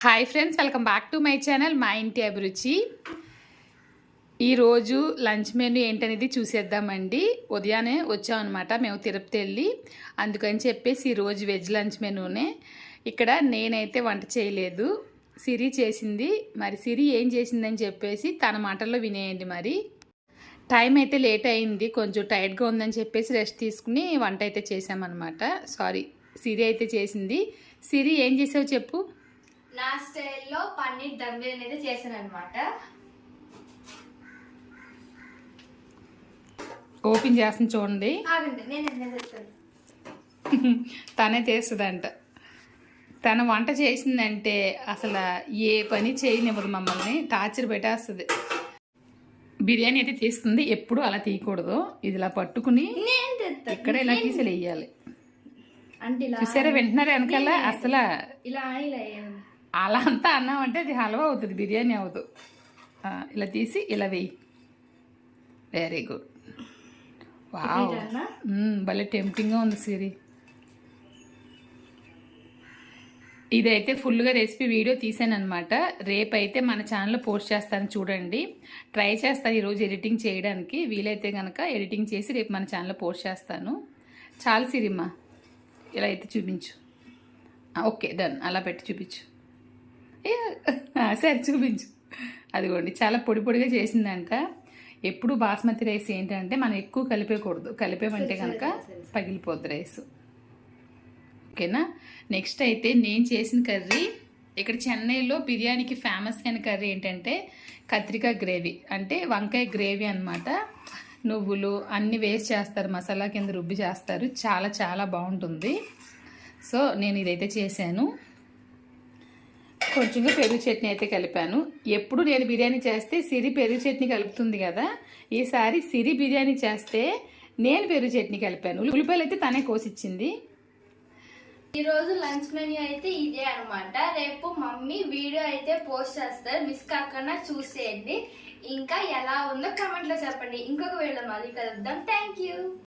Hi friends, welcome back to my channel మా ఇంటి అభిరుచి. ఈరోజు లంచ్ మెనూ ఏంటనేది చూసేద్దామండి. ఉదయాన్నే వచ్చామన్నమాట మేము తిరుపతి వెళ్ళి, అందుకని చెప్పేసి ఈరోజు వెజ్ లంచ్ మెనూనే. ఇక్కడ నేనైతే వంట చేయలేదు, సిరి చేసింది. మరి సిరి ఏం చేసిందని చెప్పేసి తన మాటల్లో వినేయండి. మరి టైం అయితే లేట్ అయింది, కొంచెం టైర్డ్గా ఉందని చెప్పేసి రెస్ట్ తీసుకుని వంట అయితే చేసామన్నమాట. సారీ, సిరి అయితే చేసింది. సిరి ఏం చేసావు చెప్పు. నా స్టైల్లో పన్నీర్ దమ్ బిర్యానీ అయితే చేశాను అనమాట. ఓపెన్ చేస్తుంది చూడండి. తనే చేస్తుందంట. తన వంట చేసిందంటే అసలు ఏ పని చేయనివ్వదు, మమ్మల్ని టార్చర్ పెట్టేస్తుంది. బిర్యానీ అయితే తీస్తుంది, ఎప్పుడు అలా తీయకూడదు. ఇది ఇలా పట్టుకుని ఇక్కడ ఇలా తీసి వేయాలి. చూసారా, వింటున్నారా వెనకాల? అసలు అలా అంతా అన్నాం అంటే అది హల్వా అవుతుంది, బిర్యానీ అవ్వదు. ఇలా తీసి ఇలా వేయి. Very good. వావ్, భలే టెంప్టింగ్గా ఉంది సిరి. ఇదైతే ఫుల్గా రెసిపీ వీడియో తీసాను అనమాట. రేపైతే మన ఛానల్లో పోస్ట్ చేస్తాను, చూడండి. ట్రై చేస్తాను ఈరోజు ఎడిటింగ్ చేయడానికి. వీలైతే కనుక ఎడిటింగ్ చేసి రేపు మన ఛానల్లో పోస్ట్ చేస్తాను. చాలు సిరిమ్మ, ఇలా అయితే చూపించు. Okay, done. అలా పెట్టి చూపించు. సరే చూపించు. అదిగోండి, చాలా పొడి పొడిగా చేసిందంట. ఎప్పుడు బాస్మతి రైస్ ఏంటంటే మనం ఎక్కువ కలిపేయకూడదు, కలిపేమంటే కనుక పగిలిపోద్ది రైస్. ఓకేనా. నెక్స్ట్ అయితే నేను చేసిన కర్రీ, ఇక్కడ చెన్నైలో బిర్యానీకి ఫేమస్ అయిన కర్రీ ఏంటంటే కత్రికాయ గ్రేవీ, అంటే వంకాయ గ్రేవీ అనమాట. నువ్వులు అన్నీ వేస్ట్ చేస్తారు, మసాలా కింద రుబ్బి చేస్తారు, చాలా చాలా బాగుంటుంది. సో నేను ఇదైతే చేశాను. కొంచెంగా పెరుగు చట్నీ అయితే కలిపాను. ఎప్పుడు నేను బిర్యానీ చేస్తే సిరి పెరుగు చట్నీ కలుపుతుంది కదా, ఈసారి సిరి బిర్యానీ చేస్తే నేను పెరుగు చట్నీ కలిపాను. ఉల్లిపాయలు అయితే తనే కోసిచ్చింది. ఈరోజు లంచ్ మెన్యూ అయితే ఇదే అనమాట. రేపు మమ్మీ వీడియో అయితే పోస్ట్ చేస్తారు, మిస్ కాకుండా చూసేయండి. ఇంకా ఎలా ఉందో కామెంట్లో చెప్పండి. ఇంకొక వీడియో మళ్ళీ కలుద్దాం. Thank you.